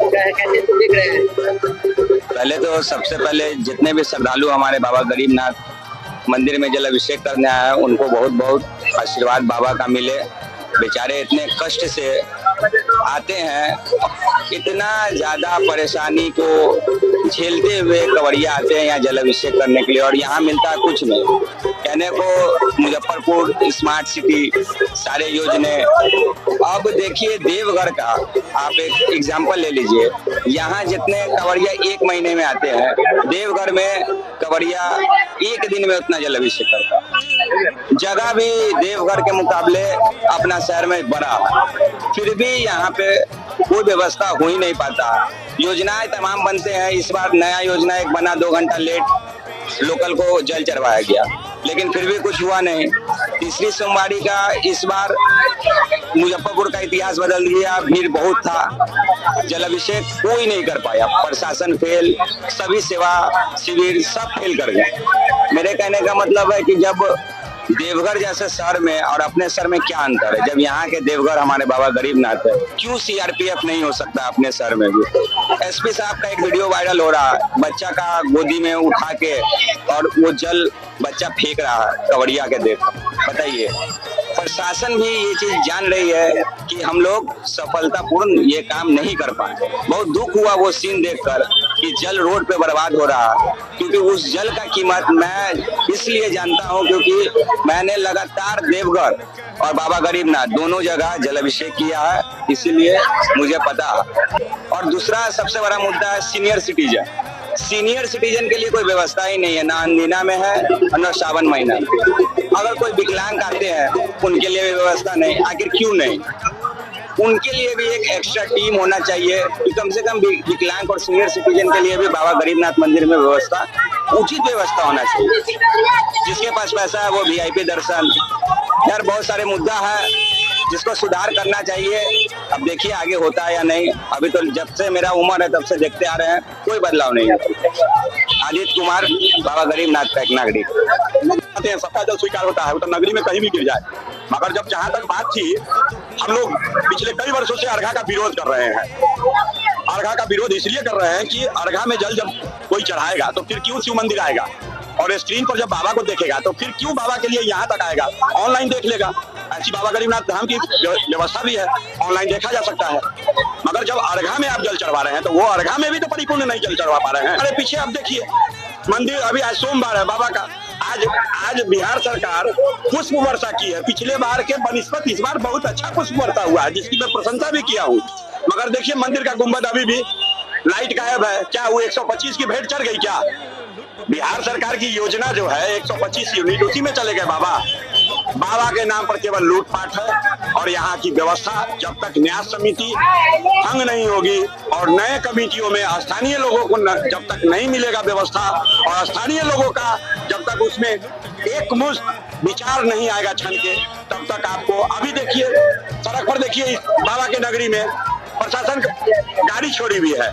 कैसे दिख रहे हैं? पहले तो सबसे पहले जितने भी श्रद्धालु हमारे बाबा गरीबनाथ मंदिर में जल अभिषेक करने आए हैं उनको बहुत बहुत आशीर्वाद बाबा का मिले। बेचारे इतने कष्ट से आते हैं, इतना ज्यादा परेशानी को झेलते हुए कवड़िया आते हैं यहाँ जल अभिषेक करने के लिए, और यहाँ मिलता है कुछ नहीं। कहने को मुजफ्फरपुर स्मार्ट सिटी सारे योजने। अब देखिए देवघर का आप एक एग्जांपल ले लीजिए, यहाँ जितने कवड़िया एक महीने में आते हैं, देवघर में कवड़िया एक दिन में उतना जल अभिषेक करता है। जगह भी देवघर के मुकाबले अपना शहर में बड़ा है, फिर भी यहाँ पे कोई व्यवस्था हो ही नहीं पाता। योजनाएं तमाम बनते हैं, इस बार नया योजना एक बना 2 घंटा लेट लोकल को जल चढ़वाया गया, लेकिन फिर भी कुछ हुआ नहीं। तीसरी सोमवारी का इस बार मुजफ्फरपुर का इतिहास बदल गया, भीड़ बहुत था, जल अभिषेक कोई नहीं कर पाया, प्रशासन फेल, सभी सेवा शिविर सब फेल कर गए। मेरे कहने का मतलब है कि जब देवघर जैसे शहर में और अपने शहर में क्या अंतर है, जब यहाँ के देवघर हमारे बाबा गरीबनाथ है, क्यों सीआरपीएफ नहीं हो सकता अपने शहर में भी? एसपी साहब का एक वीडियो वायरल हो रहा है, बच्चा का गोदी में उठा के और वो जल बच्चा फेंक रहा है कवड़िया के देख। बताइए, प्रशासन भी ये चीज जान रही है कि हम लोग सफलतापूर्ण ये काम नहीं कर पाए। बहुत दुख हुआ वो सीन देखकर कि जल रोड पे बर्बाद हो रहा है, क्योंकि उस जल का कीमत मैं इसलिए जानता हूँ क्योंकि मैंने लगातार देवघर और बाबा गरीबनाथ दोनों जगह जल अभिषेक किया है, इसीलिए मुझे पता। और दूसरा सबसे बड़ा मुद्दा है सीनियर सिटीजन। सीनियर सिटीजन के लिए कोई व्यवस्था ही नहीं है, ना अंदीना में है और न सावन महीना। अगर कोई विकलांग आते हैं उनके लिए भी व्यवस्था नहीं। आखिर क्यों नहीं? उनके लिए भी एक एक्स्ट्रा टीम होना चाहिए कि कम से कम विकलांग और सीनियर सिटीजन के लिए भी बाबा गरीबनाथ मंदिर में व्यवस्था, उचित व्यवस्था होना चाहिए। जिसके पास पैसा है वो वीआईपी दर्शन। यार बहुत सारे मुद्दा है जिसको सुधार करना चाहिए। अब देखिए आगे होता है या नहीं। अभी तो जब से मेरा उम्र है तब से देखते आ रहे हैं, कोई बदलाव नहीं है। आदित्य कुमार, बाबा गरीबनाथ का एक नागरिक। सबका जल स्वीकार होता है, वो तो नगरी में कहीं भी गिर जाए। मगर जब जहाँ तक बात थी, हम लोग पिछले कई वर्षों से अर्घा का विरोध कर रहे हैं। अर्घा का विरोध इसलिए कर रहे हैं कि अर्घा में जल जब कोई चढ़ाएगा तो फिर क्यों शिव मंदिर आएगा, और स्क्रीन पर जब बाबा को देखेगा तो फिर क्यों बाबा के लिए यहाँ तक आएगा, ऑनलाइन देख लेगा। ऐसी बाबा गरीबनाथ धाम की व्यवस्था भी है, ऑनलाइन देखा जा सकता है। मगर जब अर्घा में आप जल चढ़वा रहे हैं तो वो अर्घा में भी तो परिपूर्ण नहीं जल चढ़वा पा रहे हैं। अरे पीछे आप देखिए मंदिर, अभी आज सोमवार है बाबा का, आज बिहार सरकार पुष्प वर्षा की है। पिछले बार के बनिस्बत इस बार बहुत अच्छा पुष्प वर्षा हुआ है, जिसकी मैं प्रशंसा भी किया हूँ। मगर देखिए मंदिर का गुंबद अभी भी लाइट गायब है। क्या वो 125 की भेंट चढ़ गई क्या? बिहार सरकार की योजना जो है 125 यूनिट, उसी में चले गए बाबा। बाबा के नाम पर केवल लूटपाट है। और यहाँ की व्यवस्था जब तक न्यास समिति भंग नहीं होगी और नए कमेटियों में स्थानीय लोगों को जब तक नहीं मिलेगा व्यवस्था, और स्थानीय लोगों का जब तक उसमें एक मुश्त विचार नहीं आएगा क्षण के, तब तक आपको अभी देखिए सड़क पर देखिए इस बाबा के नगरी में प्रशासन गाड़ी छोड़ी हुई है,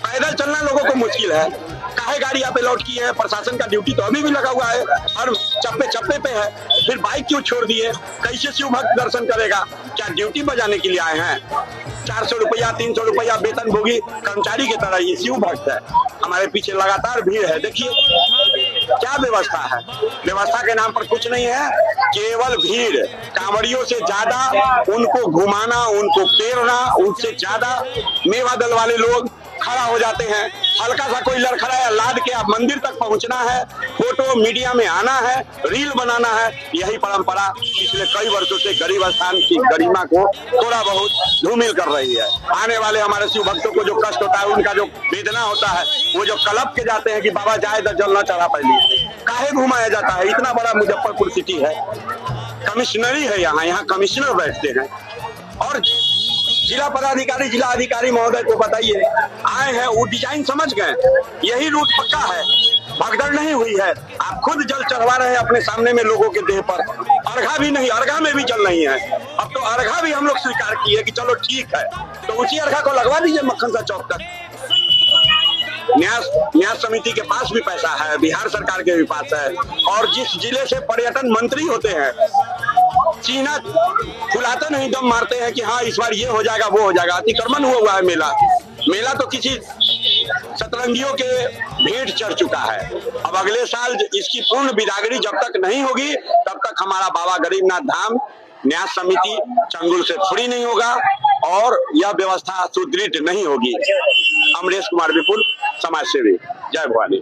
पैदल चलना लोगों को मुश्किल है। काहे गाड़ी यहाँ पे लौट की है? प्रशासन का ड्यूटी तो अभी भी लगा हुआ है, हर चप्पे चप्पे पे है। फिर बाइक क्यों छोड़ दिए? कैसे शिव भक्त दर्शन करेगा? क्या ड्यूटी बजाने के लिए आए हैं? 400 रुपया 300 रुपया वेतन भोगी कर्मचारी की तरह ये शिव भक्त है। हमारे पीछे लगातार भीड़ है। देखिए क्या व्यवस्था है, व्यवस्था के नाम पर कुछ नहीं है, केवल भीड़। कांवड़ियों से ज्यादा उनको घुमाना, उनको पेरना, उनसे ज्यादा मेवा दल वाले लोग खड़ा हो जाते हैं। हल्का सा कोई लड़खड़ाया लाद के आप मंदिर तक पहुंचना है, फोटो मीडिया में आना है, रील बनाना है। यही परंपरा पिछले कई वर्षों से गरीब स्थान की गरिमा को थोड़ा बहुत धूमिल कर रही है। आने वाले हमारे शिव भक्तों को जो कष्ट होता है, उनका जो वेदना होता है, वो जो कलप के जाते हैं कि बाबा जाए तो जल न चढ़ा पहले, काहे घुमाया जाता है? इतना बड़ा मुजफ्फरपुर सिटी है, कमिश्नरी है, यहाँ कमिश्नर बैठते हैं। और जिला पदाधिकारी जिला अधिकारी महोदय को बताइए, आए हैं वो डिजाइन समझ गए, यही रूट पक्का है, भगदड़ नहीं हुई है। आप खुद जल चढ़वा रहे हैं अपने सामने में लोगों के देह पर। अर्घा भी नहीं, अर्घा में भी जल नहीं है। अब तो अर्घा भी हम लोग स्वीकार किए कि चलो ठीक है, तो उसी अर्घा को लगवा दीजिए मक्खन सा चौक तक। न्यास समिति के पास भी पैसा है, बिहार सरकार के भी पास है, और जिस जिले से पर्यटन मंत्री होते हैं, सीना फुलाते नहीं, दम मारते हैं कि हाँ इस बार ये हो जाएगा वो हो जाएगा। अतिक्रमण हुआ है मेला, मेला तो किसी सतरंगियों के भेंट चढ़ चुका है। अब अगले साल इसकी पूर्ण बिदागरी जब तक नहीं होगी तब तक हमारा बाबा गरीबनाथ धाम न्यास समिति चंगुल से फ्री नहीं होगा और यह व्यवस्था सुदृढ़ नहीं होगी। अमरेश कुमार विपुल, समाज सेवी, जय भवानी।